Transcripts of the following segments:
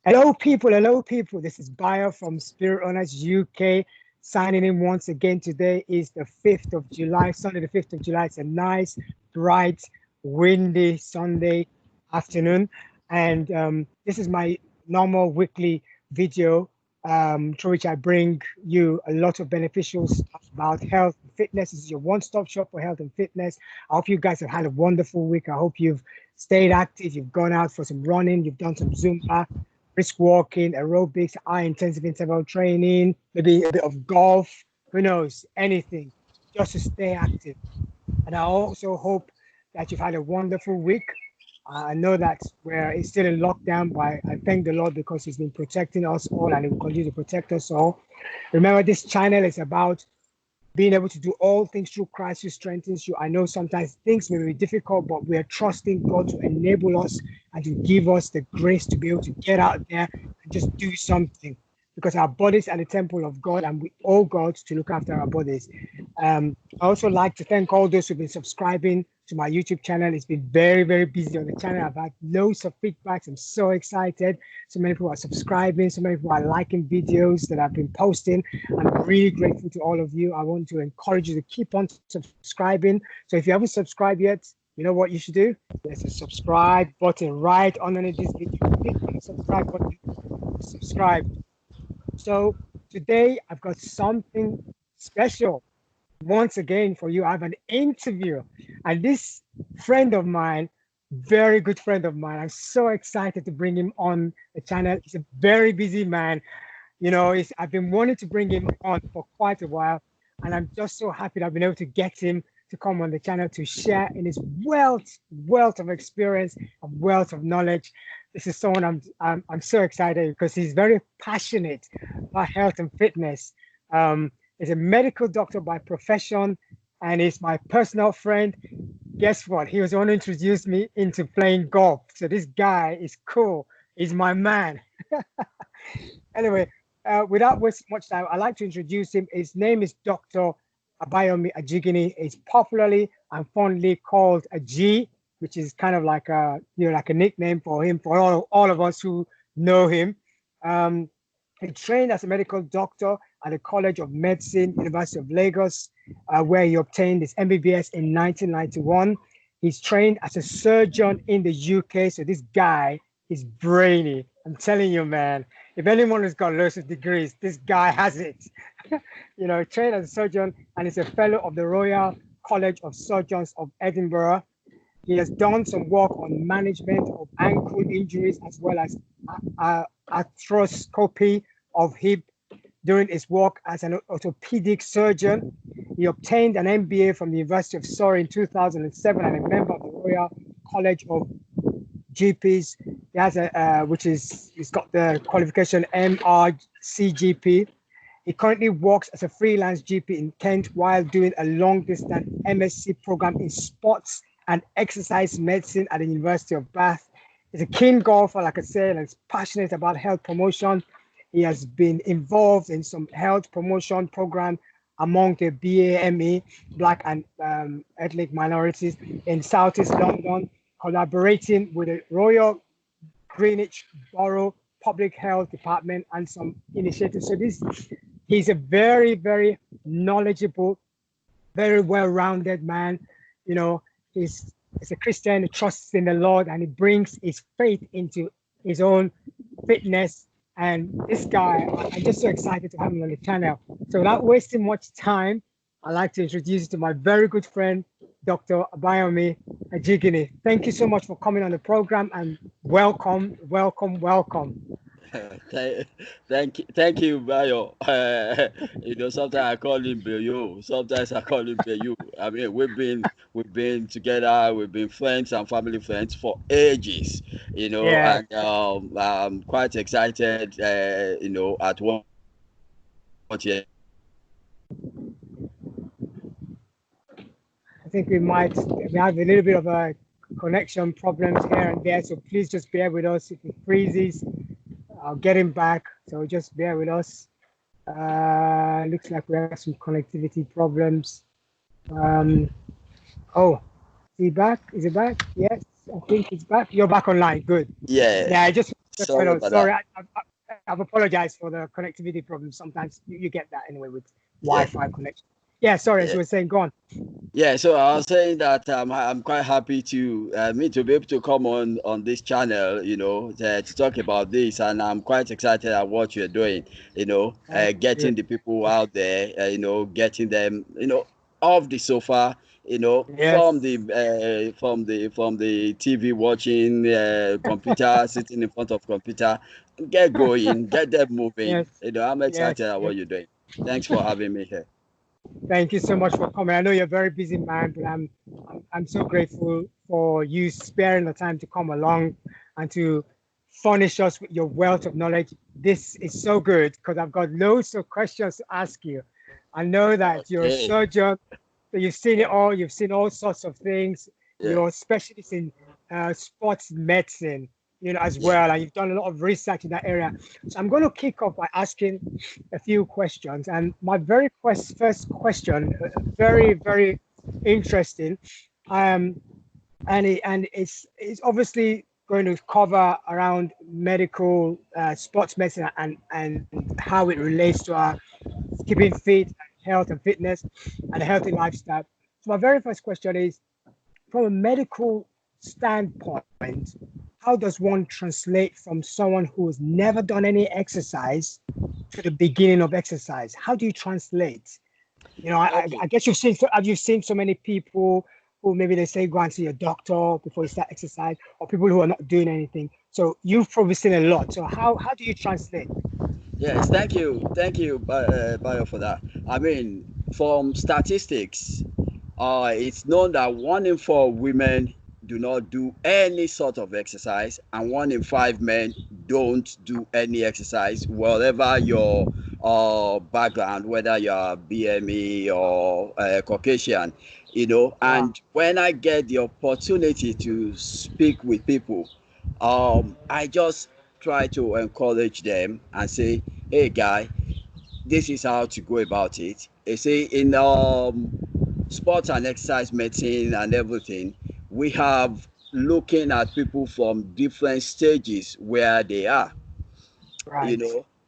Hello, people. Hello, people. This is Bayo from Spirit Owners UK signing in once again. Today is the 5th of July, Sunday, the 5th of July. It's a nice, bright, windy Sunday afternoon. And this is my normal weekly video through which I bring you a lot of beneficial stuff about health and fitness. This is your one stop shop for health and fitness. I hope you guys have had a wonderful week. I hope you've stayed active, you've gone out for some running, you've done some Zumba, brisk walking, aerobics, high intensive interval training, maybe a bit of golf, who knows, anything, just to stay active. And I also hope that you've had a wonderful week. I know that we're still in lockdown, but I thank the Lord because He's been protecting us all and He will continue to protect us all. Remember, this channel is about being able to do all things through Christ who strengthens you. I know sometimes things may be difficult, but we are trusting God to enable us and to give us the grace to be able to get out there and just do something, because our bodies are the temple of God and we owe God to look after our bodies. I also like to thank all those who've been subscribing to my YouTube channel. It's been very, very busy on the channel. I've had loads of feedbacks. I'm so excited. So many people are subscribing. So many people are liking videos that I've been posting. I'm really grateful to all of you. I want to encourage you to keep on subscribing. So if you haven't subscribed yet, you know what you should do? There's a subscribe button right underneath this video. Click on the subscribe button, subscribe. So today I've got something special once again for you. I have an interview, and this friend of mine, very good friend of mine, I'm so excited to bring him on the channel. He's a very busy man. I've been wanting to bring him on for quite a while, and I'm just so happy that I've been able to get him to come on the channel to share in his wealth of experience and wealth of knowledge. This is someone I'm so excited because he's very passionate about health and fitness. He's a medical doctor by profession, and he's my personal friend. Guess what? He was the one who introduced me into playing golf. So this guy is cool. He's my man. Anyway, without wasting much time, I'd like to introduce him. His name is Dr. Abayomi Ajigini. He's popularly and fondly called a G, which is kind of like a nickname for him, for all of us who know him. He trained as a medical doctor at the College of Medicine, University of Lagos, where he obtained his MBBS in 1991. He's trained as a surgeon in the UK. So this guy is brainy. I'm telling you, man. If anyone has got loads of degrees, this guy has it. Trained as a surgeon and is a fellow of the Royal College of Surgeons of Edinburgh. He has done some work on management of ankle injuries as well as arthroscopy of hip during his work as an orthopedic surgeon. He obtained an MBA from the University of Surrey in 2007 and a member of the Royal College of GPs. He has he's got the qualification MRCGP. He currently works as a freelance GP in Kent while doing a long-distance MSc program in sports and exercise medicine at the University of Bath. He's a keen golfer, like I said, and is passionate about health promotion. He has been involved in some health promotion program among the BAME, Black and Ethnic Minorities in Southeast London, collaborating with the Royal Greenwich Borough Public Health Department and some initiatives. So he's a very, very knowledgeable, very well-rounded man. He's a Christian who trusts in the Lord, and he brings his faith into his own fitness. And this guy, I'm just so excited to have him on the channel. So without wasting much time, I'd like to introduce you to my very good friend, Dr. Abayomi Ajigini. Thank you so much for coming on the program, and welcome. Thank you, Bayo. Sometimes I call him Bayo. Sometimes I call him Bayo. I mean, we've been together. We've been friends and family friends for ages. Yeah, And I'm quite excited. At what you're I think we have a little bit of a connection problems here and there. So please just bear with us. If it freezes, I'll get him back. So just bear with us. Looks like we have some connectivity problems. Oh, is he back? Is he back? Yes, I think he's back. You're back online. Good. Yeah. Yeah, I just Sorry about that. Sorry, I've apologized for the connectivity problem. Sometimes you get that anyway with Yeah. Wi-Fi connection. Yeah, sorry, as Yeah. you were saying, go on. Yeah, so I was saying that I'm quite happy to me to be able to come on this channel, to talk about this, and I'm quite excited at what you're doing, Thank you. getting the people out there, getting them, off the sofa, from Yes, the TV watching, computer, sitting in front of computer, get going, get them moving. yes, I'm excited yes, at yes. what you're doing. Thanks for having me here. Thank you so much for coming. I know you're a very busy man, but I'm so grateful for you sparing the time to come along and to furnish us with your wealth of knowledge. This is so good because I've got loads of questions to ask you. I know that you're a Okay. surgeon, so you've seen it all. You've seen all sorts of things. Yeah. You're a specialist in sports medicine, as Yeah. well, and you've done a lot of research in that area. So I'm going to kick off by asking a few questions. And my first question, very, very interesting. Um, and it's obviously going to cover around medical sports medicine and how it relates to our keeping fit, health and fitness, and a healthy lifestyle. So my very first question is, from a medical standpoint, how does one translate from someone who has never done any exercise to the beginning of exercise? How do you translate? Okay. I guess have you seen so many people who maybe they say go and see a doctor before you start exercise, or people who are not doing anything. So you've probably seen a lot. So how do you translate? Yes, thank you, Bayo, for that. I mean, from statistics, it's known that 1 in 4 women do not do any sort of exercise, and 1 in 5 men don't do any exercise, whatever your background, whether you're BME or Caucasian, Wow. And when I get the opportunity to speak with people, I just try to encourage them and say, hey, guy, this is how to go about it. They say in sports and exercise medicine and everything, we have looking at people from different stages where they are, Right.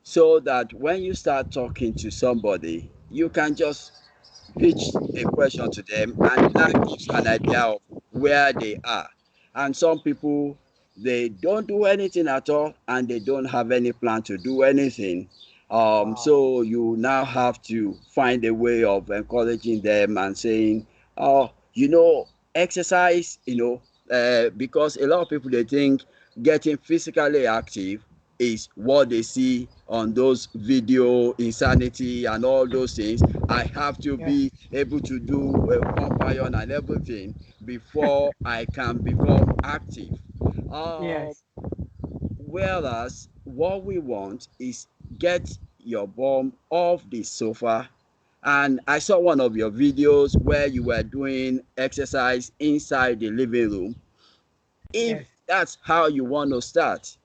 so that when you start talking to somebody, you can just pitch a question to them, and that gives you an idea of where they are. And some people, they don't do anything at all, and they don't have any plan to do anything. Wow. So you now have to find a way of encouraging them and saying, oh, exercise, because a lot of people, they think getting physically active is what they see on those video insanity and all those things. I have to Yes. be able to do pump iron and everything before I can become active. Um, Yes. Whereas what we want is get your bum off the sofa. And I saw one of your videos where you were doing exercise inside the living room. If Yes. that's how you want to start,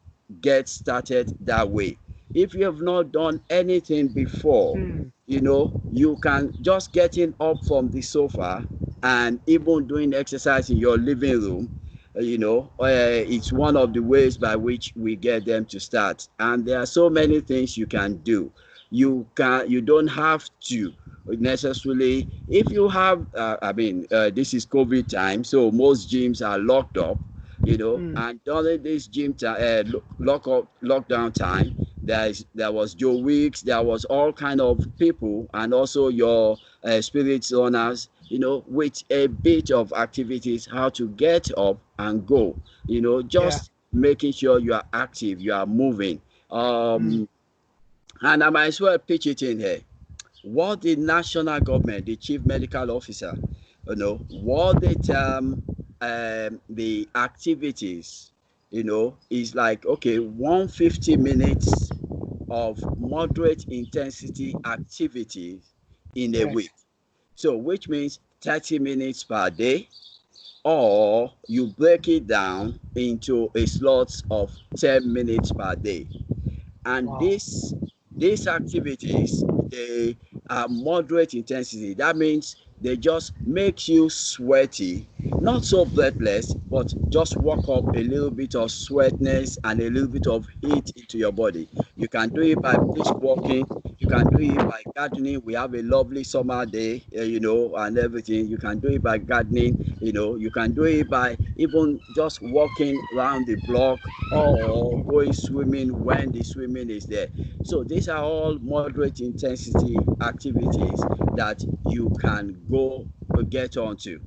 get started that way. If you have not done anything before, Hmm. you can just getting up from the sofa and even doing exercise in your living room. It's one of the ways by which we get them to start. And there are so many things you can do. You don't have to necessarily, if you have, this is COVID time, so most gyms are locked up, Hmm. and during this gym time, lockdown time, there was Joe Wicks, there was all kind of people, and also your spirit owners, with a bit of activities, how to get up and go, Yeah. just making sure you are active, you are moving. Hmm. And I might as well pitch it in here. What the national government, the chief medical officer, what they tell the activities, is like, okay, 150 minutes of moderate intensity activities in a Yes. week. So, which means 30 minutes per day, or you break it down into a slot of 10 minutes per day. And Wow. these activities, they are moderate intensity. That means they just make you sweaty, not so breathless, but just walk up a little bit of sweatness and a little bit of heat into your body. You can do it by brisk walking. You can do it by gardening. We have a lovely summer day, and everything. You can do it by gardening. You can do it by even just walking around the block or going swimming when the swimming is there. So these are all moderate intensity activities that you can go get onto.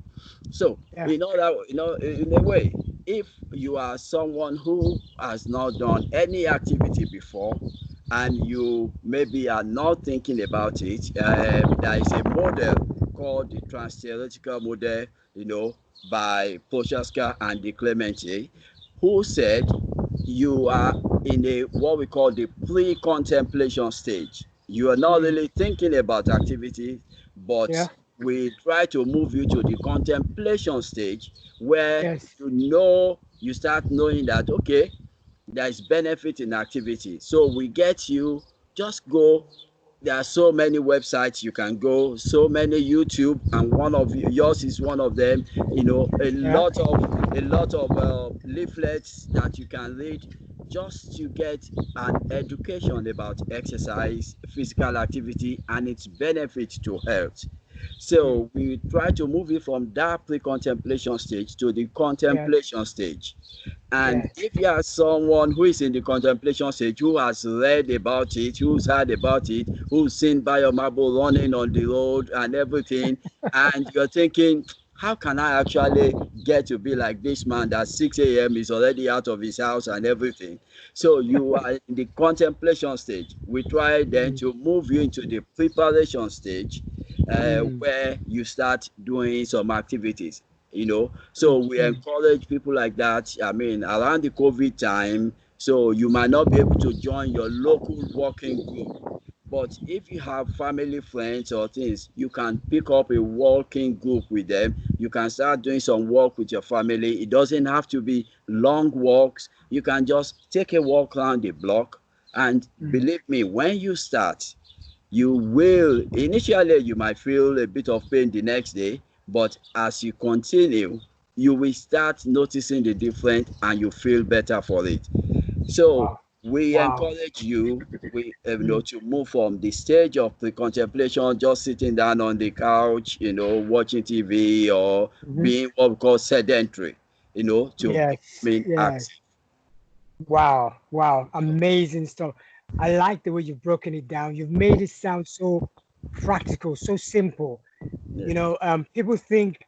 So, Yeah. in a way, if you are someone who has not done any activity before and you maybe are not thinking about it, there is a model called the trans-theoretical model, by Prochaska and De Clemente, who said you are in a what we call the pre-contemplation stage. You are not Mm. really thinking about activity, but Yeah. we try to move you to the contemplation stage where Yes. you start knowing that okay, there is benefit in activity. So we get you, just go. There are so many websites you can go, so many YouTube, and one of yours is one of them. Yeah. A lot of leaflets that you can read just to get an education about exercise, physical activity, and its benefit to health. Mm. So we try to move it from that pre-contemplation stage to the Yes. contemplation stage. And Yes. if you are someone who is in the contemplation stage, who has read about it, who's heard about it, who's seen Biomarble running on the road and everything, and you're thinking, how can I actually get to be like this man that 6 a.m. is already out of his house and everything? So you are in the contemplation stage. We try then Mm. to move you into the preparation stage, Mm. where you start doing some activities. So Mm. we Mm. encourage people like that. I mean, around the COVID time, so you might not be able to join your local working group. But if you have family, friends, or things, you can pick up a working group with them. You can start doing some work with your family. It doesn't have to be long walks. You can just take a walk around the block. And Mm. believe me, when you start, initially you might feel a bit of pain the next day, but as you continue, you will start noticing the difference and you feel better for it. So Wow. we Wow. encourage you, Mm. to move from the stage of the contemplation, just sitting down on the couch, watching TV, or Hmm. being what we call sedentary, to Yes. becoming Yes. active. Wow. Wow. Amazing stuff. I like the way you've broken it down. You've made it sound so practical, so simple. Yes. People think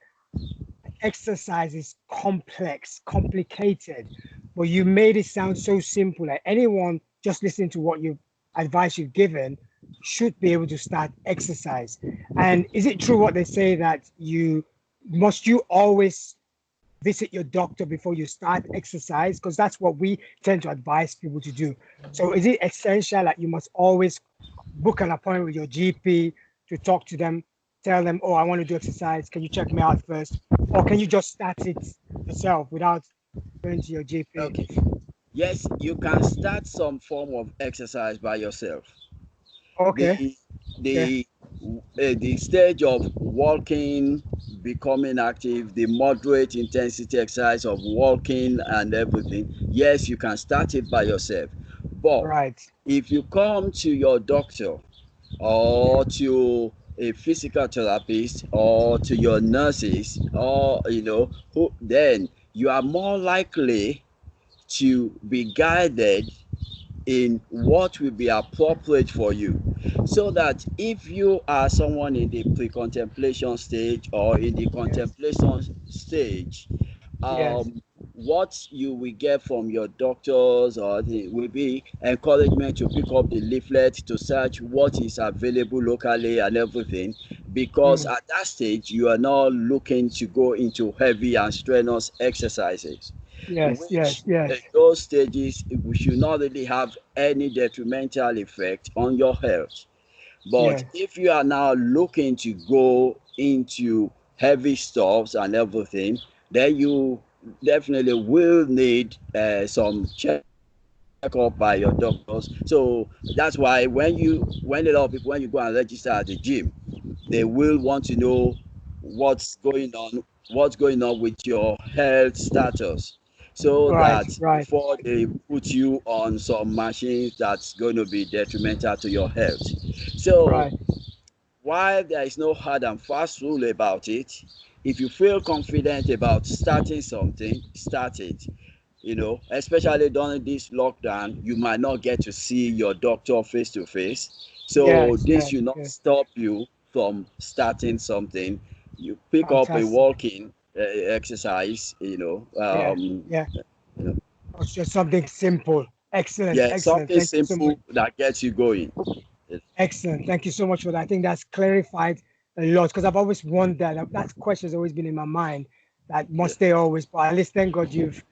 exercise is complex, complicated, but you made it sound so simple. Like anyone just listening to what you advice you've given should be able to start exercise. And is it true what they say that you always visit your doctor before you start exercise? Because that's what we tend to advise people to do. So is it essential that you must always book an appointment with your GP to talk to them, tell them, oh, I want to do exercise. Can you check me out first? Or can you just start it yourself without going to your GP? Okay. Yes, you can start some form of exercise by yourself. Okay. the Okay. the the stage of walking, becoming active, the moderate intensity exercise of walking and everything, yes, you can start it by yourself. But Right. if you come to your doctor or to a physical therapist or to your nurses, or who, then you are more likely to be guided in what will be appropriate for you. So that if you are someone in the pre-contemplation stage or in the Yes. contemplation stage, Yes. what you will get from your doctors will be encouragement to pick up the leaflet, to search what is available locally and everything, because Mm. at that stage you are not looking to go into heavy and strenuous exercises, Yes. Yes. which Yes. in those stages we should not really have any detrimental effect on your health. But Yes. if you are now looking to go into heavy stuffs and everything, then you definitely will need some checkup by your doctors. So that's why when a lot of people, when you go and register at the gym, they will want to know what's going on with your health status, so Right, that right, before they put you on some machines that's going to be detrimental to your health. So right. while there is no hard and fast rule about it, if you feel confident about starting something, start it. Especially during this lockdown, you might not get to see your doctor face to face. So Yes, this yes, should not yes. stop you from starting something. You pick up a Fantastic. walking exercise, Yeah, yeah. you know, It's just something simple. Excellent, yeah, excellent. something Thank you so much. simple that gets you going. Excellent. Thank you so much for that. I think that's clarified a lot because I've always wondered. That question has always been in my mind. That Yeah, must they always? But at least thank God you've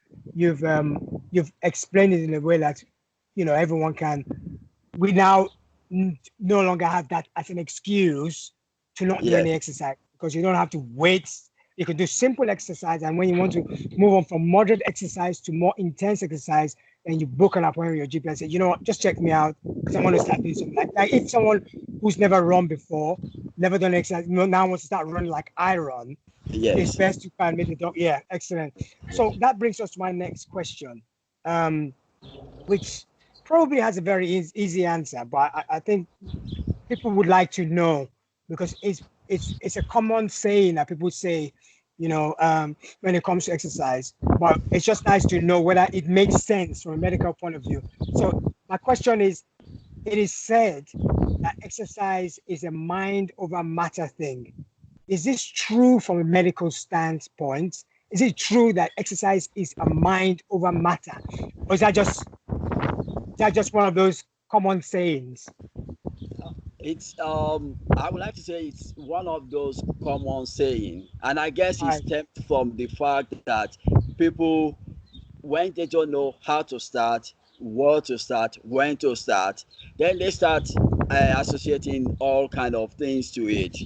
explained it in a way that everyone can. We now no longer have that as an excuse to not do yeah, any exercise because you don't have to wait. You can do simple exercise, and when you want to move on from moderate exercise to more intense exercise, then you book an appointment with your GP and say, you know what, just check me out because I want to start doing something. Like if someone who's never run before, never done exercise, now wants to start running like I run, it's yes. best to find maybe the dog. Yeah, excellent. So that brings us to my next question, um, which probably has a very easy answer, but I think people would like to know because it's a common saying that people say, when it comes to exercise. But it's just nice to know whether it makes sense from a medical point of view. So my question is, it is said that exercise is a mind over matter thing. Is this true from a medical standpoint? Is it true that exercise is a mind over matter? Or is that just one of those common sayings? It's I would like to say it's one of those common saying, and I guess it Right. stems from the fact that people, when they don't know how to start, what to start, when to start, then they start associating all kind of things to it.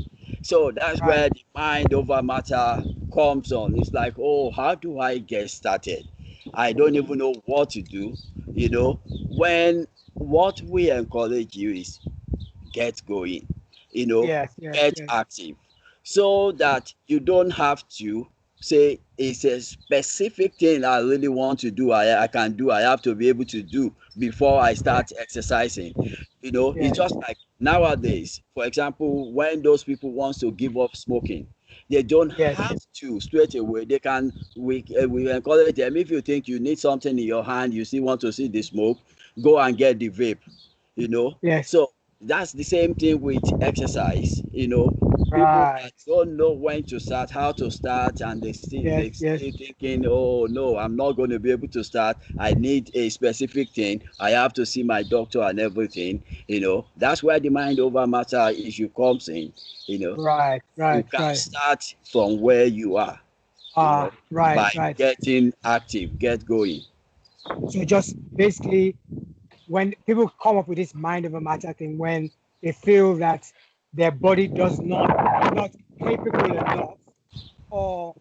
So that's Right. where the mind over matter comes on. It's like, oh, how do I get started? I don't even know what to do. When what we encourage you is get going, you know, Yes, yes, get yes. active, so that you don't have to say it's a specific thing I really want to do. I can do, I have to be able to do before I Yeah, start exercising. It's yeah, just like nowadays, for example, when those people wants to give up smoking, they don't yes, have to straight away. They can, we encourage them, if you think you need something in your hand, you still want to see the smoke, go and get the vape. yes. So that's the same thing with exercise. People that Right. don't know when to start, how to start, and they still Yes, they yes. still thinking, oh no, I'm not going to be able to start, I need a specific thing, I have to see my doctor and everything. That's where the mind over matter issue comes in. you know Right, you right, can right. start from where you are, Right, by right. getting active, get going. So just basically, when people come up with this mind over matter thing, when they feel that their body does not capable enough, or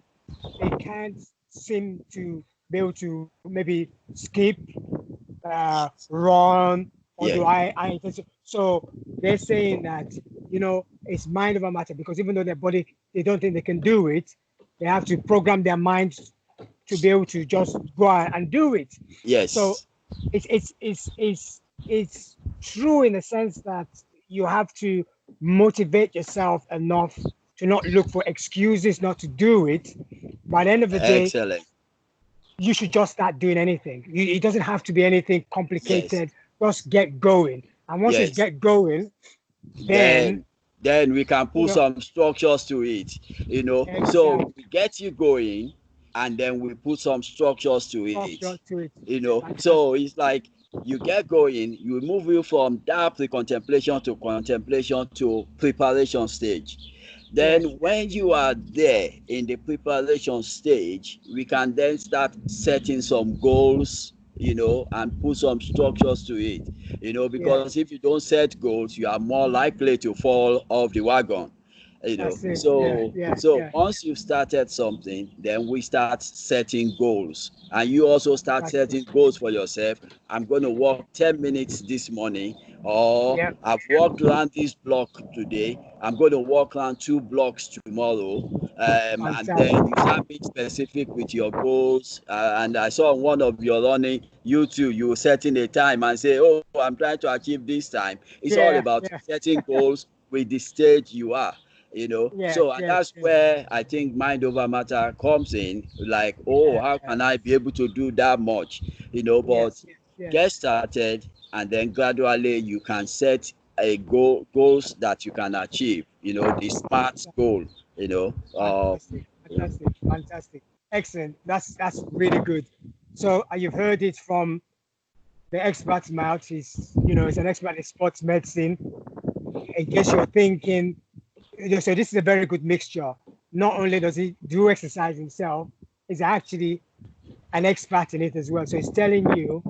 they can't seem to be able to maybe skip, run, or Yeah, do I intend. So they're saying that it's mind over matter because even though their body they don't think they can do it, they have to program their minds to be able to just go out and do it. So yes, it's true in the sense that you have to motivate yourself enough to not look for excuses not to do it. By the end of the day, excellent. you should just start doing anything. It doesn't have to be anything Yes, complicated. Just get going. And once you yes. get going, then, Then we can you put know, some structures to it. So exact we get you going, and then we put some structures to it. structure to it. So Fantastic. it's like you get going, you move you from that pre-contemplation to contemplation to preparation stage. Then Yes, yes. when you are there in the preparation stage, we can then start setting some goals, and put some structures to it. Yeah, Because if you don't set goals, you are more likely to fall off the wagon. that's it. Yeah, So yeah, so yeah. once you've started something, then we start setting goals, and you also start Fantastic. setting goals for yourself. I'm going to walk 10 minutes this morning, or Yeah. I've walked around this block today, I'm going to walk around 2 blocks tomorrow. And then Fantastic. you start being specific with your goals. And I saw one of your running, you too, you were setting a time and say, oh, I'm trying to achieve this time. It's all Yeah. about Yeah. setting goals with the stage you are. Yes. So and Yes. that's Yes. where I think mind over matter comes in, like, oh, Yeah. how can I be able to do that much, but Yes. Yes. Yes. get started, and then gradually you can set a goals that you can achieve, the smart goal, Fantastic. Fantastic. Fantastic. Excellent. That's really good. So you've heard it from the expert's mouth. He's an expert in sports medicine. In case you're thinking, so this is a very good mixture. Not only does he do exercise himself, he's actually an expert in it as well. So he's telling you,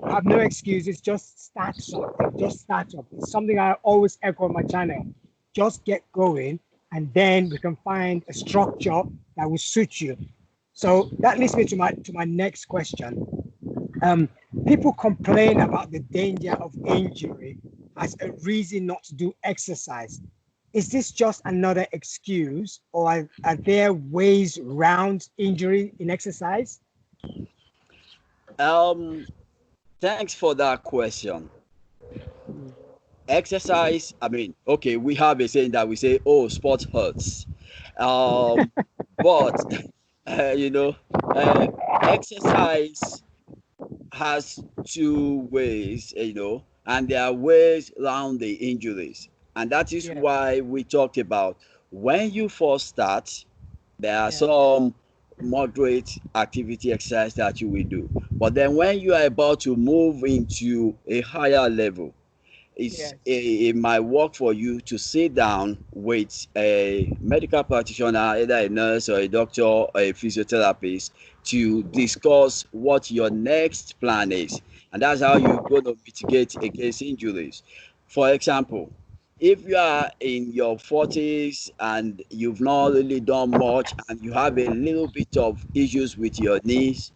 have no excuses, just start something, just start up. It's something I always echo on my channel. Just get going, and then we can find a structure that will suit you. So that leads me to my next question. Um, People complain about the danger of injury as a reason not to do exercise. Is this just another excuse, or are there ways around injury in exercise? um thanks for that question. Mm. Exercise, I mean, okay, we have a saying that we say, oh, sport hurts. um but uh, you know uh, exercise has 2 ways, and there are ways around the injuries. And that is Yeah, why we talked about when you first start, there are yeah, some moderate activity exercise that you will do. But then when you are about to move into a higher level, yes, it might work for you to sit down with a medical practitioner, either a nurse or a doctor or a physiotherapist, to discuss what your next plan is. And that's how you're going to mitigate against injuries. For example, if you are in your 40s and you've not really done much and you have a little bit of issues with your knees,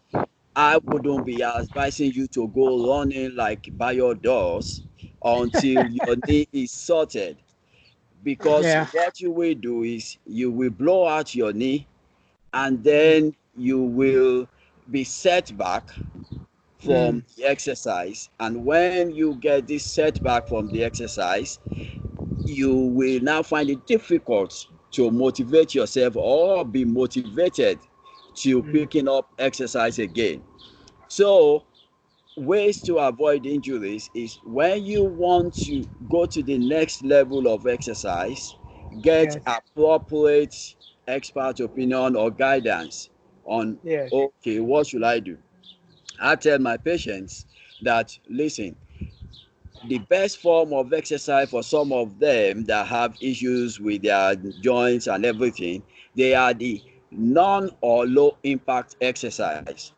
I wouldn't be advising you to go running like Bayo does until your knee is sorted. Because yeah, what you will do is you will blow out your knee, and mm, then you will be set back from mm, the exercise. And when you get this setback from the exercise, you will now find it difficult to motivate yourself or be motivated to mm, picking up exercise again. So ways to avoid injuries is when you want to go to the next level of exercise, get yes, appropriate expert opinion or guidance on, yes, okay, what should I do? I tell my patients that, listen, the best form of exercise for some of them that have issues with their joints and everything, they are the non or low impact exercise.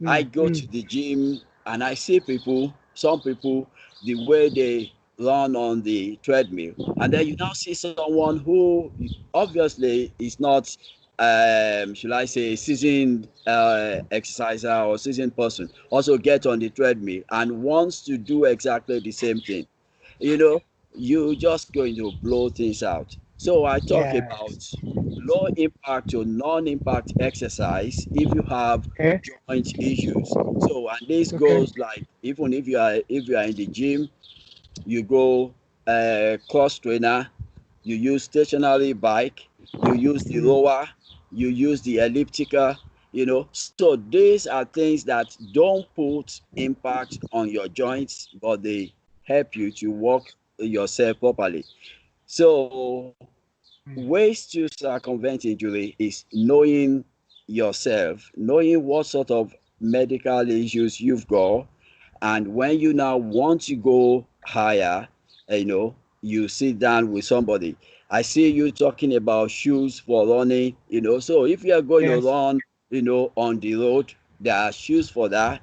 I mm, go to mm, the gym and I see people, some people, the way they run on the treadmill. And then you now see someone who obviously is not, should I say, seasoned exerciser or seasoned person, also get on the treadmill and wants to do exactly the same thing. You know, you just going to blow things out. So I talk yes. about low impact to non-impact exercise if you have Okay, joint issues. So and this okay, goes like, even if you are in the gym, you go cross trainer, you use stationary bike, you use the mm, rower, you use the elliptical. So these are things that don't put impact on your joints, but they help you to walk yourself properly. So mm, ways to circumvent injury is knowing yourself, knowing what sort of medical issues you've got, and when you now want to go higher, you sit down with somebody. I see you talking about shoes for running. So if you are going to yes, run, on the road, there are shoes for that.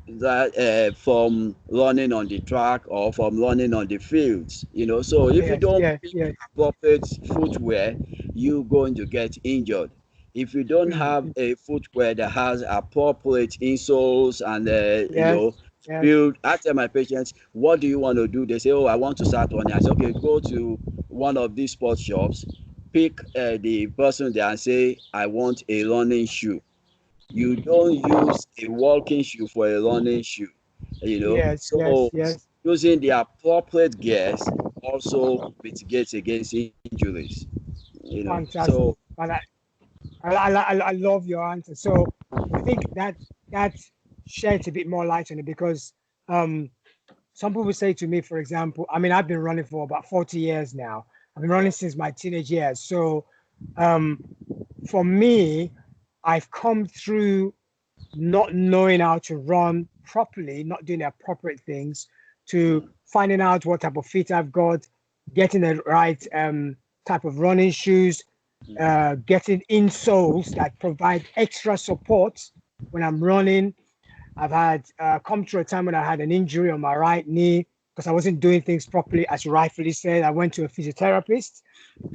That from running on the track or from running on the fields. So if you yes, don't yes, pick yes, appropriate footwear, you're going to get injured. If you don't mm, have mm, a footwear that has appropriate insoles and yes, Yes. build. I tell my patients, what do you want to do? They say, oh, I want to start running. I say, okay, go to one of these sports shops, pick the person there and say, I want a running shoe. You don't use a walking shoe for a running shoe, you know. Yes. Yes. So Yes. using the appropriate gears also mitigates against injuries, you know. So Fantastic. But I love your answer. So I think that sheds a bit more light on it because um, some people say to me, for example, I mean, I've been running for about 40 years now. I've been running since my teenage years. So um, for me, I've come through not knowing how to run properly, not doing the appropriate things, to finding out what type of feet I've got, getting the right type of running shoes, getting insoles that provide extra support when I'm running. I've had come through a time when I had an injury on my right knee because I wasn't doing things properly, as you rightfully said. I went to a physiotherapist.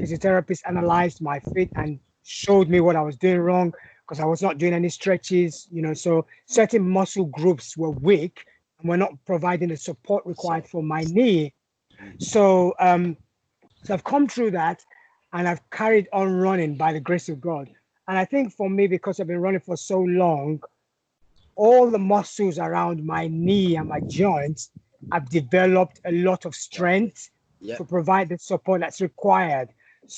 Physiotherapist analyzed my feet and showed me what I was doing wrong because I was not doing any stretches, so certain muscle groups were weak and were not providing the support required for my knee. So, so I've come through that and I've carried on running by the grace of God. And I think for me, because I've been running for so long, all the muscles around my knee and my joints have developed a lot of strength yeah, to provide the support that's required.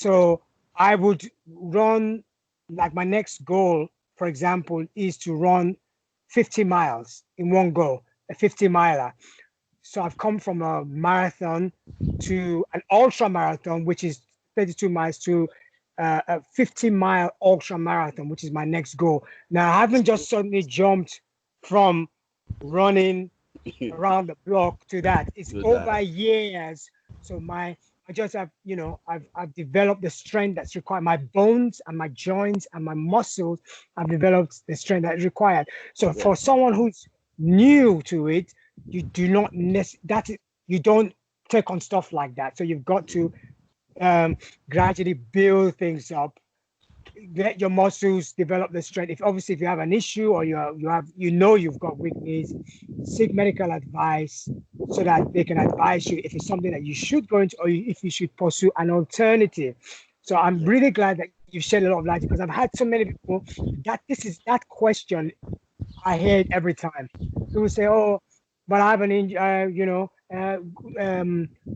yeah, So I would run, like my next goal, for example, is to run 50 miles in one go, a 50 miler. So I've come from a marathon to an ultra marathon, which is 32 miles, to a 50-mile ultra marathon, which is my next goal. Now, I haven't just suddenly jumped from running around the block to that. It's do over that. years. So I just have, I've developed the strength that's required. My bones and my joints and my muscles have developed the strength that is required. So Yeah, for someone who's new to it, you do not you don't take on stuff like that. So you've got to gradually build things up, let your muscles develop the strength. If you have an issue or you've got weak knees, seek medical advice so that they can advise you if it's something that you should go into or if you should pursue an alternative. So I'm yeah, really glad that you've shed a lot of light because I've had so many people that question I hear it every time. People say, "Oh, but I have an injury.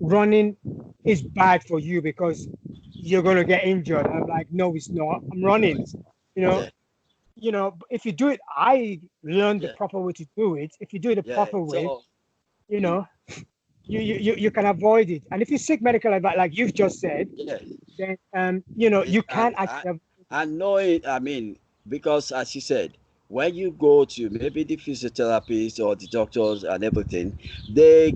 Running is bad for you because you're going to get injured." I'm like, "No, it's not. I'm running. You know, yeah, if you do it, I learned the yeah, proper way to do it. If you do it the yeah. proper way, So you mm, know, you can avoid it. And if you seek medical advice, like you've just said, yeah, then yeah, you can actually. I know it. I mean, because as you said, when you go to maybe the physiotherapist or the doctors and everything, they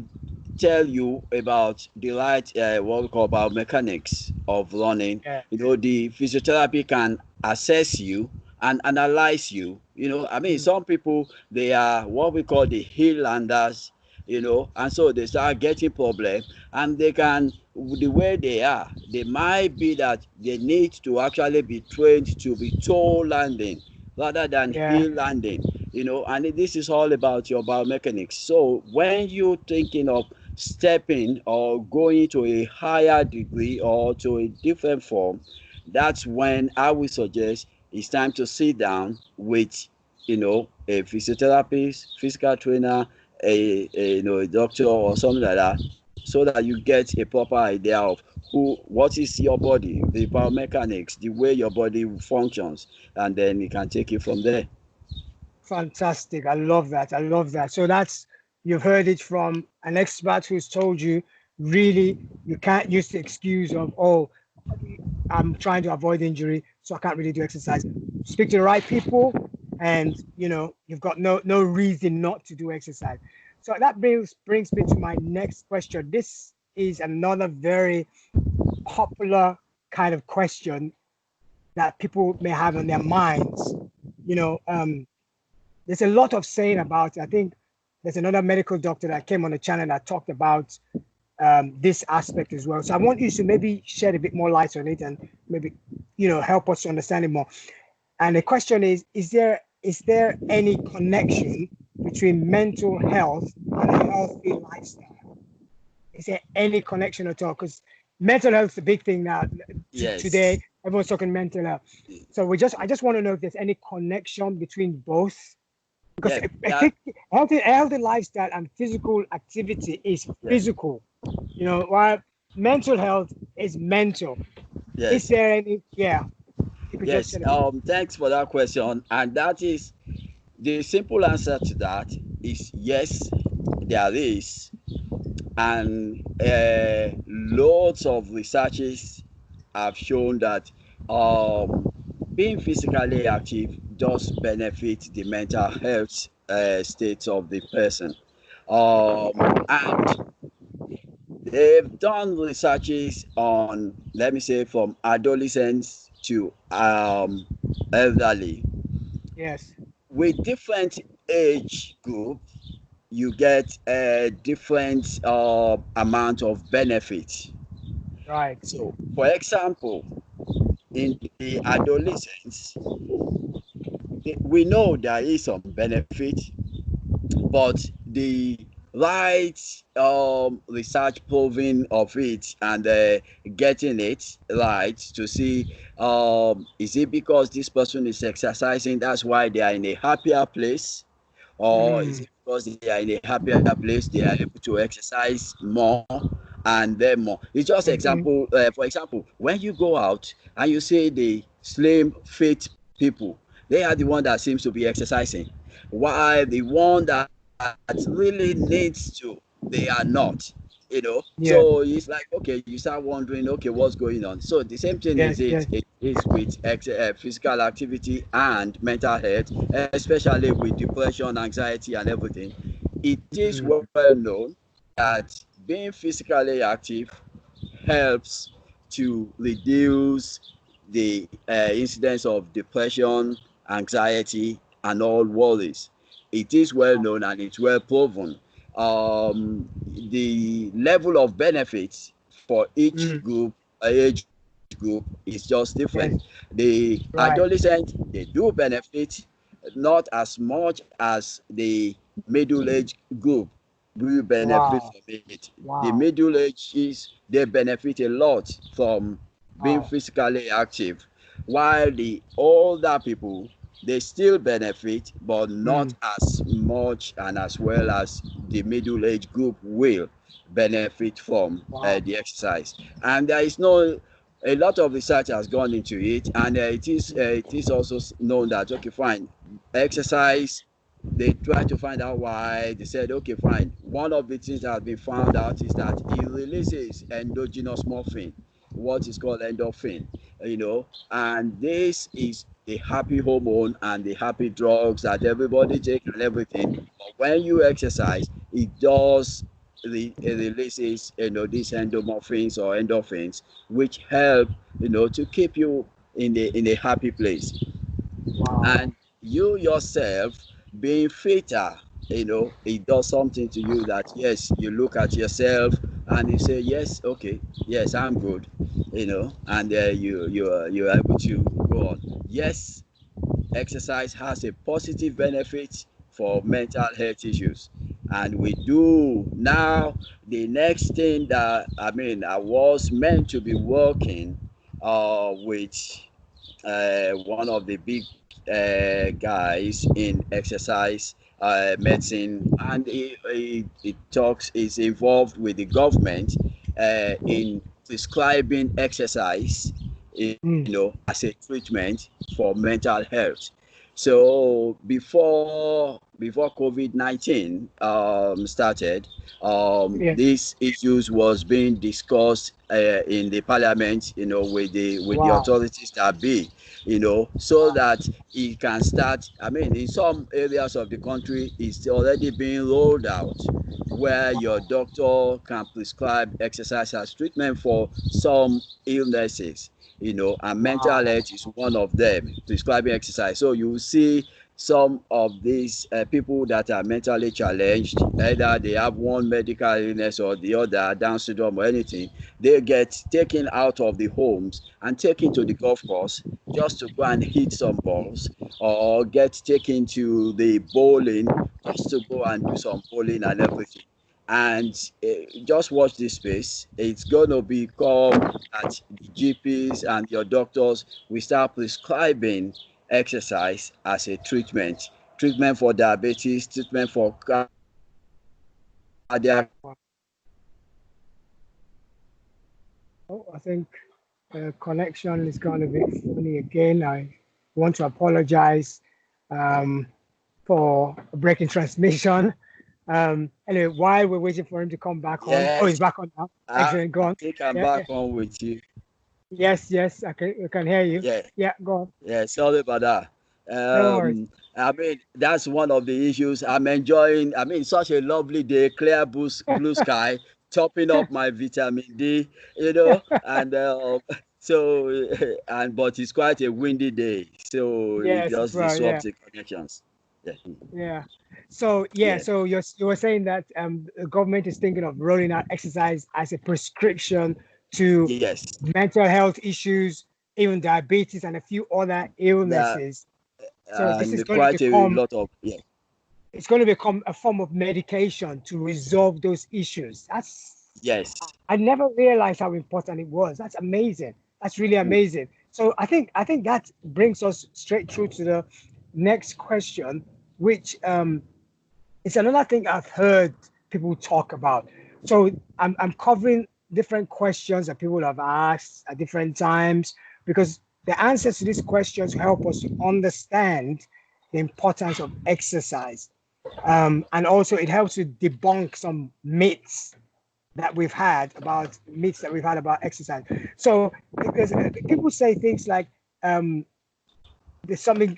tell you about the right what we call biomechanics of running. Yeah, You know, the physiotherapy can assess you and analyze you. You know, I mean, mm, some people they are what we call the heallanders. You know, and so they start getting problems, and they can the way they are. They might be that they need to actually be trained to be toe landing rather than yeah, heel landing, you know, and this is all about your biomechanics. So when you're thinking of stepping or going to a higher degree or to a different form, that's when I would suggest it's time to sit down with, you know, a physiotherapist, physical trainer, a doctor or something like that, so that you get a proper idea of what is your body, the biomechanics, the way your body functions, and then you can take it from there. fantastic. I love that. I love that. So you've heard it from an expert who's told you really you can't use the excuse of, oh, I'm trying to avoid injury, so I can't really do exercise. Speak to the right people, and you've got no reason not to do exercise. So that brings me to my next question. This is another very popular kind of question that people may have on their minds. You know, there's a lot of saying about it. I think there's another medical doctor that came on the channel that talked about this aspect as well. So I want you to maybe shed a bit more light on it and maybe, help us to understand it more. And the question is there any connection between mental health and a healthy lifestyle? Is there any connection at all? Because mental health is a big thing now. Today, Yes. everyone's talking mental health. So I just want to know if there's any connection between both. Because Yeah. a healthy lifestyle and physical activity is Yeah. physical. You know, while mental health is mental. Is Yes. there any? Yeah, you could just Yes. tell us. Thanks for that question. And that is the simple answer to that is yes, there is. And loads of researches have shown that um, being physically active does benefit the mental health state of the person. And they've done researches on, let me say, from adolescents to elderly. Yes. With different age group, you get a different amount of benefit. Right. So, for example, in the adolescents, we know there is some benefit, but the right research proving of it and getting it right to see is it because this person is exercising, that's why they are in a happier place, or is Mm, it because they are in a happier place, they are able to exercise more and then more. It's just mhm. example. For example, when you go out and you see the slim, fit people, they are the one that seems to be exercising, while the one that really needs to, they are not. So Yes. it's like, okay, you start wondering, okay, what's going on? So the same thing is Yes. Yes. it is with physical activity and mental health, especially with depression, anxiety, and everything. It is Mm, well known that being physically active helps to reduce the incidence of depression, anxiety, and all worries. It is well known and it's well proven. The level of benefits for each mm, group, age group, is just different. yes. The Right. adolescent, they do benefit, not as much as the middle age group will benefit Wow. from it. The Wow. middle ages, they benefit a lot from being Wow. physically active, while the older people, they still benefit, but not Mm, as much and as well as the middle age group will benefit from wow. the exercise. And there is no, a lot of research has gone into it, and it is also known that, okay, fine, exercise, they tried to find out why. They said, okay, fine, one of the things that has been found out is that it releases endogenous morphine, what is called endorphin, and this is the happy hormone and the happy drugs that everybody take and everything. But when you exercise, it does, it releases, these endomorphins or endorphins, which help, to keep you in a happy place. Wow. And you yourself being fitter, it does something to you that, yes, you look at yourself and you say, yes, okay, yes, I'm good, and you're able to go on. Yes, exercise has a positive benefit for mental health issues. And we do now, the next thing that, I mean, I was meant to be working with one of the big guys in exercise medicine, and he talks, is involved with the government in prescribing exercise, Mm, as a treatment for mental health. So before COVID-19 started, yes. these issues was being discussed in the parliament, with the Wow. authorities that be, so that it can start. I mean, in some areas of the country, it's already being rolled out, where your Wow. doctor can prescribe exercise as treatment for some illnesses, and mental Wow. health is one of them, prescribing exercise. So you see some of these people that are mentally challenged, either they have one medical illness or the other, Down syndrome or anything, they get taken out of the homes and taken to the golf course just to go and hit some balls, or get taken to the bowling just to go and do some bowling and everything. And just watch this space. It's going to become that the GPs and your doctors will start prescribing exercise as a treatment for diabetes, treatment for cardiac. Oh, I think the connection is going to be funny again. I want to apologize for breaking transmission. Anyway, while we're waiting for him to come back on. Oh, he's Yes, back on now. I Excellent. Go on. think I'm Yeah, back on with you. yes, I can hear you. Yeah, Yeah, go on. yeah, sorry about that. No worries. I mean, that's one of the issues I'm enjoying. I mean, such a lovely day, clear blue sky, topping up my vitamin D, and so, and but it's quite a windy day, so it Yes, as just well. Yeah, disrupts the connections. Yeah, yeah. So yeah, yeah, so you were saying that the government is thinking of rolling out exercise as a prescription to yes. mental health issues, even diabetes and a few other That illnesses. So this is and going to quite a become lot of, yeah, it's going to become a form of medication to resolve those issues. yes. I never realized how important it was. That's amazing. That's really Mm, amazing. So I think that brings us straight through to the next question, which it's another thing I've heard people talk about. So I'm covering different questions that people have asked at different times because the answers to these questions help us to understand the importance of exercise. And also it helps to debunk some myths that we've had about exercise. So because people say things like um, there's something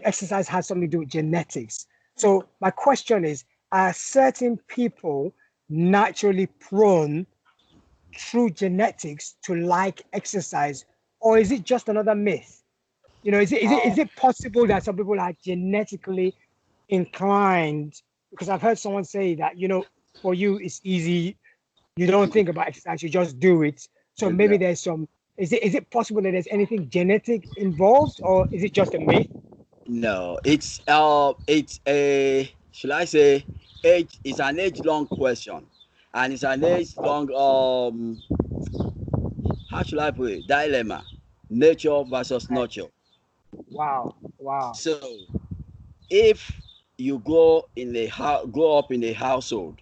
exercise has something to do with genetics. So my question is, are certain people naturally prone through genetics to like exercise, or is it just another myth? Is uh, it possible that some people are genetically inclined? Because I've heard someone say that, for you it's easy, you don't think about exercise, you just do it. So maybe yeah. there's some, is it possible that there's anything genetic involved, or is it just a myth? No, it's a, should I say, age. It's an age-long question, and it's an age-long how should I put it, dilemma, nature versus Right. nurture. Wow. Wow. So if you grow up in a household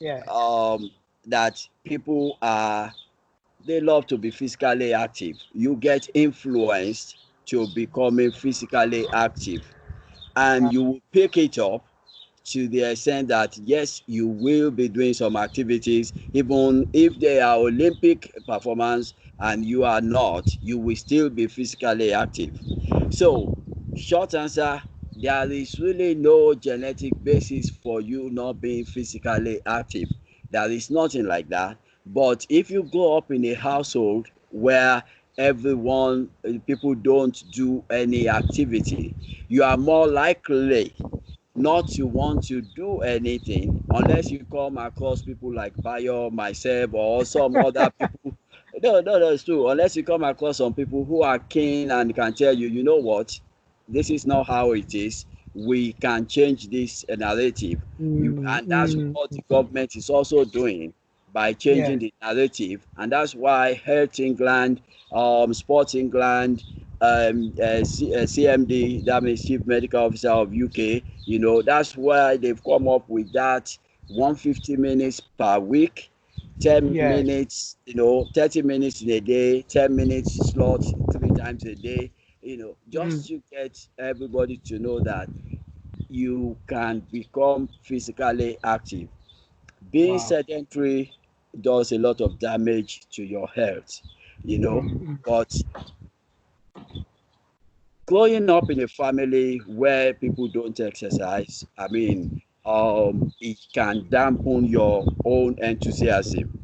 Yes. um that people are, they love to be physically active, you get influenced to becoming physically active, and Wow. you will pick it up to the extent that yes, you will be doing some activities, even if they are Olympic performance and you are not, you will still be physically active. So, short answer, there is really no genetic basis for you not being physically active. There is nothing like that. But if you grow up in a household where people don't do any activity, you are more likely not to want to do anything unless you come across people like Bayo, myself, or some other people. No, it's true. Unless you come across some people who are keen and can tell you, you know what, this is not how it is. We can change this narrative. And that's what the Mm. government is also doing by changing Yes. the narrative. And that's why Health England, Sports England, CMD, that means Chief Medical Officer of UK, that's why they've come up with that 150 minutes per week, 10 Yes. minutes, 30 minutes in a day, 10 minutes slot 3 times a day, just Mm. to get everybody to know that you can become physically active. Being Wow. sedentary does a lot of damage to your health, you know, Mm. but growing up in a family where people don't exercise, I mean, it can dampen your own enthusiasm.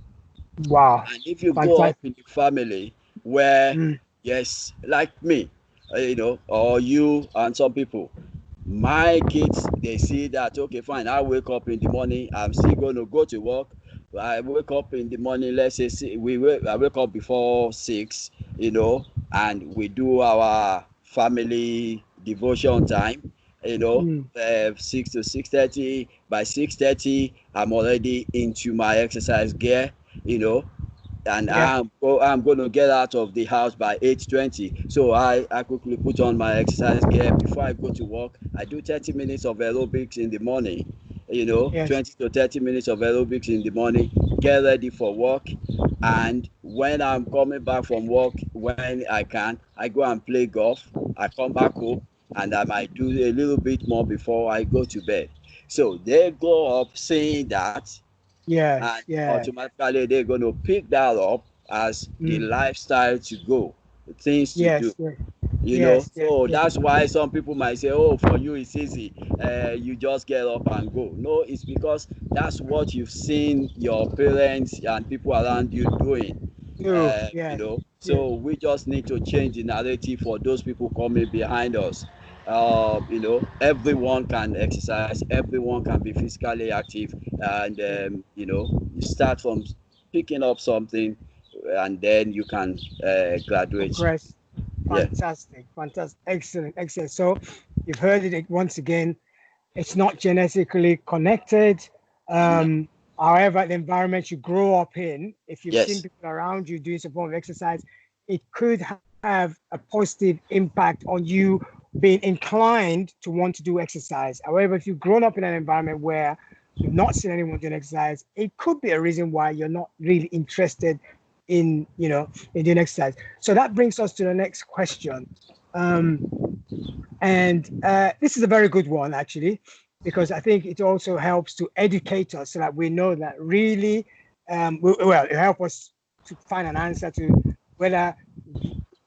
Wow. And if you grow up Fantastic. in a family where, Mm. yes, like me, or you and some people, my kids, they see that, okay, fine, I wake up in the morning, I'm still going to go to work. I wake up in the morning, let's say I wake up before 6, and we do our family devotion time, 6 to 6:30. By 6:30, I'm already into my exercise gear, you know and Yeah. I'm going to get out of the house by 8:20. So I quickly put on my exercise gear before I go to work. I do 30 minutes of aerobics in the morning, Yes. 20 to 30 minutes of aerobics in the morning, get ready for work. And when I'm coming back from work, when I can, I go and play golf. I come back home and I might do a little bit more before I go to bed. So they grow up saying that, and Yes. Yeah. automatically they're going to pick that up as the Mm. lifestyle to go, things to do. Yes. Yes. Yes. Yes. So Yes. that's why some people might say, oh, for you it's easy, you just get up and go. No, it's because that's what you've seen your parents and people around you doing. True. Yes. Yes. So we just need to change the narrative for those people coming behind us. Everyone can exercise, everyone can be physically active, and you start from picking up something, and then you can graduate. Progress. Yeah. Fantastic. Fantastic. Excellent. Excellent. So you've heard it once again. It's not genetically connected. No. However, the environment you grow up in, if you've seen Yes. people around you doing some form of exercise, it could have a positive impact on you being inclined to want to do exercise. However, if you've grown up in an environment where you've not seen anyone doing exercise, it could be a reason why you're not really interested in doing exercise. So that brings us to the next question. And this is a very good one, actually, because I think it also helps to educate us so that we know that really, it helps us to find an answer to whether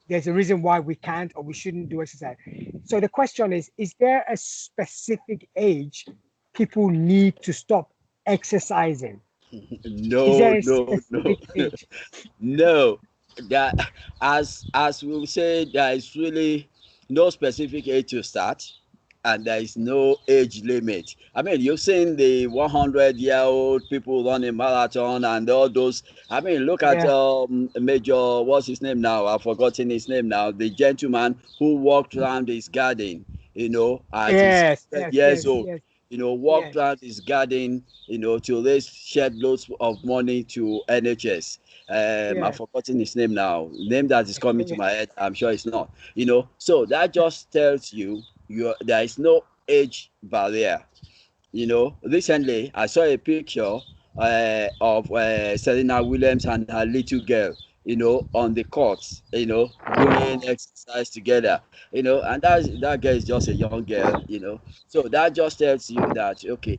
there's a reason why we can't or we shouldn't do exercise. So the question is there a specific age people need to stop exercising? Is No, there a no, no, specific age? no. That, as we say, there is really no specific age to start, and there is no age limit. I mean, you've seen the 100-year-old people running marathon and all those. I mean, look at Yeah. Major, what's his name now? I've forgotten his name now. The gentleman who walked around his garden, at his Yes, 100 yes, years yes, old. yes, Walked yes, around his garden, to raise shed loads of money to NHS. I've yes, forgotten his name now. Name that is coming to yes. my head, I'm sure it's not. So that just tells you, there is no age barrier. Recently I saw a picture of Serena Williams and her little girl, on the courts, doing Wow. exercise together, and that girl is just a young girl. So that just tells you that, okay,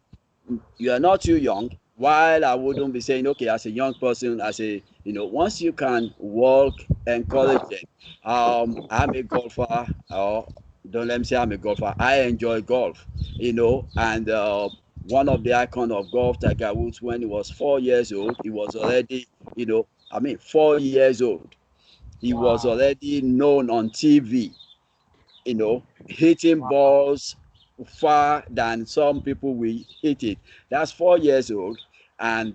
you are not too young. While I wouldn't be saying, okay, as a young person, as a, once you can walk, encourage them. I'm a golfer, or don't let me say I'm a golfer. I enjoy golf, and one of the icon of golf, Tiger Woods, when he was 4 years old, he was already, 4 years old. He was Wow. already known on TV, hitting Wow. balls far than some people will hit it. That's 4 years old, and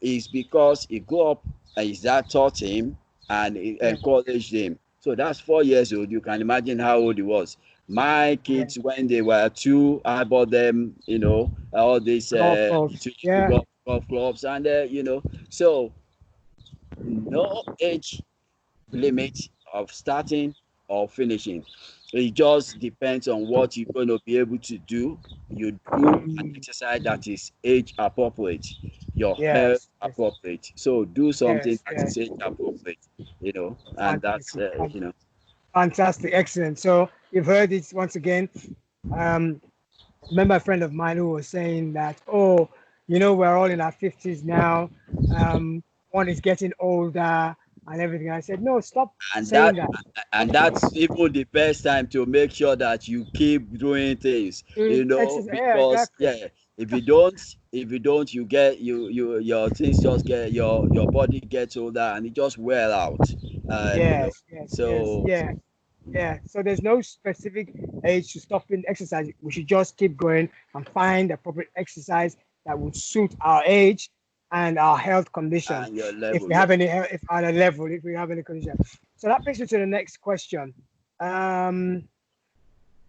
it's because he grew up and his dad taught him and he Yeah. encouraged him. So that's 4 years old. You can imagine how old he was. My Yeah. kids, when they were two, I bought them, all these Golf clubs. utility Yeah. golf clubs, and so no age limit of starting or finishing. It just depends on what you're going to be able to do. You do an Mm, exercise that is age appropriate, your health yes. Yes. appropriate. So do something Yes. that Yes. is age appropriate, and that's, Fantastic. Fantastic. Excellent. So you've heard it once again. Um, remember a friend of mine who was saying that, oh, we're all in our 50s now. One is getting older and everything. I said, no, stop and saying that that. and that's even the best time to make sure that you keep doing things, Exercise. Yeah, because, exactly. yeah, if you don't you get your things just get your body gets older and it just wear out, Yes, yes, yes, so yeah. Yeah, so there's no specific age to stop in exercise. We should just keep going and find the appropriate exercise that would suit our age and our health condition. And your If level, we have yes. any, if on a level, if we have any condition. So that brings me to the next question. Um,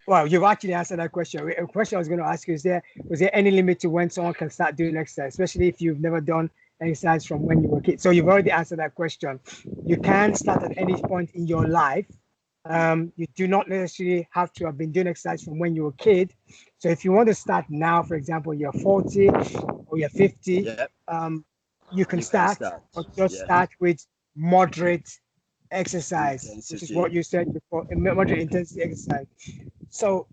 well, you've actually answered that question. A question I was going to ask you is was there any limit to when someone can start doing exercise, especially if you've never done exercise from when you were a kid? So you've already answered that question. You can start at any point in your life. You do not necessarily have to have been doing exercise from when you were a kid. So if you want to start now, for example, you're 40 or you're 50, Yep, you can you can start, start. but just Yeah, start with moderate exercise, which is what intensity. you said before, moderate intensity exercise. So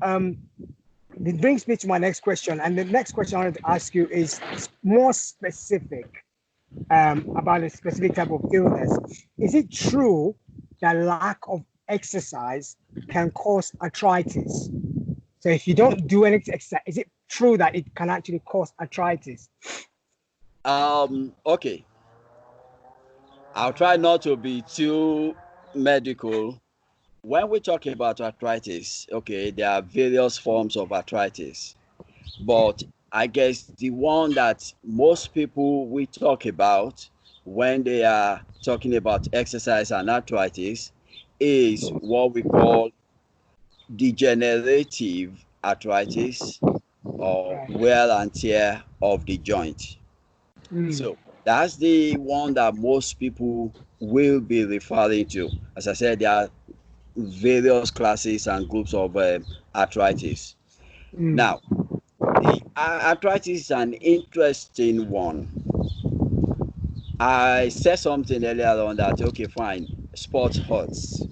it brings me to my next question. And the next question I wanted to ask you is more specific about a specific type of illness. Is it true that lack of exercise can cause arthritis? So if you don't do any exercise, is it true that it can actually cause arthritis? Okay. I'll try not to be too medical. When we talk about arthritis, okay, there are various forms of arthritis, but I guess the one that most people we talk about when they are talking about exercise and arthritis is what we call degenerative arthritis or Right. wear and tear of the joint. Mm, So that's the one that most people will be referring to. As I said, there are various classes and groups of arthritis. mm, Now, the arthritis is an interesting one. I said something earlier on that, okay, fine, sports hurts.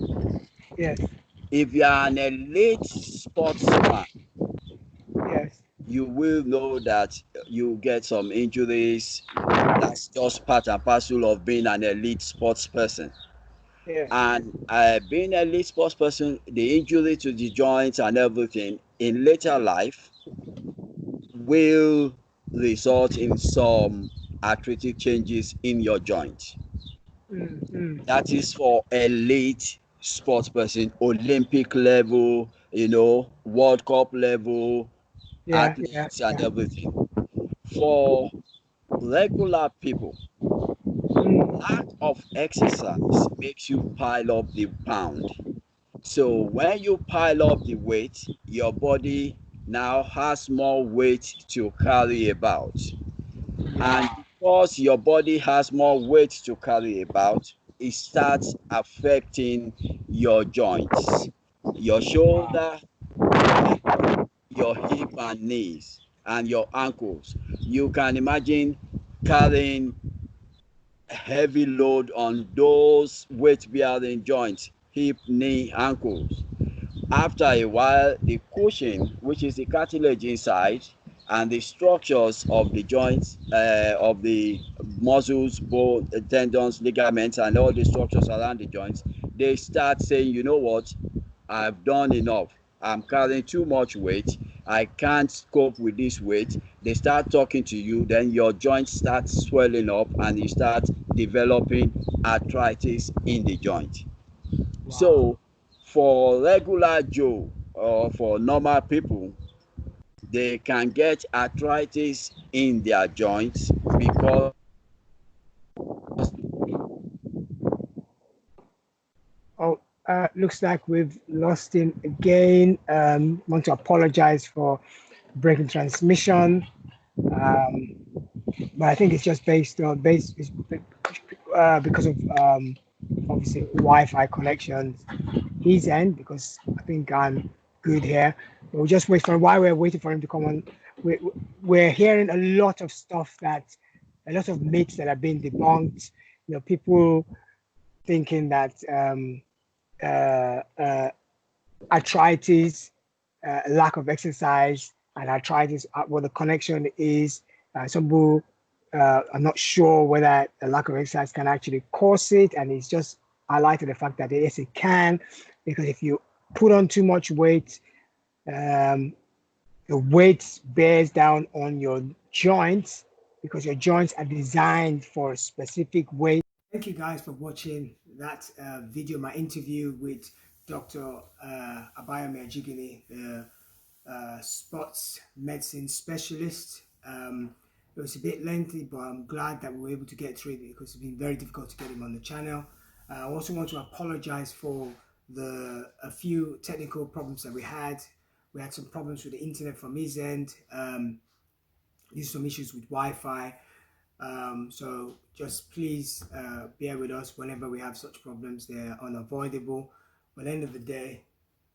yes, If you are an elite sportsman, yes, you will know that you get some injuries. That's just part and parcel of being an elite sports person. yes. And being an elite sports person, the injury to the joints and everything in later life will result in some arthritic changes in your joint. Mm, mm. That is for elite sports person, Olympic level, World Cup level Yeah, yeah, athletes and yeah. everything. For regular people, Mm, lack of exercise makes you pile up the pound. So when you pile up the weight, your body now has more weight to carry about. And yeah. because your body has more weight to carry about, it starts affecting your joints, your Wow. shoulder, your neck, your hip and knees, and your ankles. You can imagine carrying heavy load on those weight bearing joints, hip, knee, ankles. After a while, the cushion, which is the cartilage inside, and the structures of the joints, of the muscles, bone, tendons, ligaments, and all the structures around the joints, they start saying, you know what, I've done enough. I'm carrying too much weight. I can't cope with this weight. They start talking to you, then your joints start swelling up and you start developing arthritis in the joint. Wow. So, for regular Joe or for normal people, they can get arthritis in their joints because Oh, looks like we've lost him again. Want to apologize for breaking transmission. Um, but I think it's just because of obviously Wi-Fi connections his end because I think I'm good here. We'll just wait for while we're waiting for him to come on. We, we're hearing a lot of stuff a lot of myths that are being debunked. People thinking that uh, uh, arthritis, lack of exercise, and arthritis, what the connection is. Some people are not sure whether a lack of exercise can actually cause it, and it's just highlighted the fact that yes, it can, because if you put on too much weight, um, the weight bears down on your joints because your joints are designed for a specific weight. Thank you guys for watching that video, my interview with Dr. Abayomi Ajigini, the sports medicine specialist. It was a bit lengthy, but I'm glad that we were able to get through it because it's been very difficult to get him on the channel. I also want to apologize for a few technical problems that we had. We had some problems with the internet from his end. There's some issues with Wi-Fi. So just please bear with us whenever we have such problems. They're unavoidable. But at the end of the day,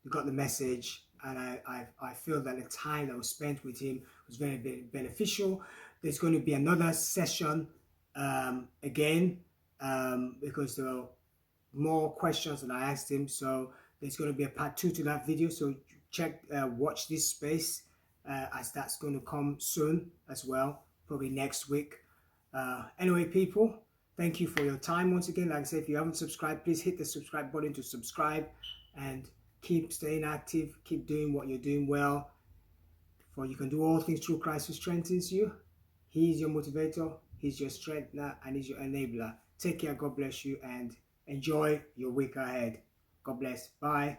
we got the message, and I feel that the time that was spent with him was very beneficial. There's going to be another session again because there are more questions that I asked him. So there's going to be a part 2 to that video. So watch this space as that's going to come soon as well, probably next week. Anyway, people, thank you for your time once again. Like I said, if you haven't subscribed, please hit the subscribe button to subscribe and keep staying active, keep doing what you're doing well. For you can do all things through Christ who strengthens you. He's your motivator, he's your strengthener, and he's your enabler. Take care, God bless you, and enjoy your week ahead. God bless. Bye.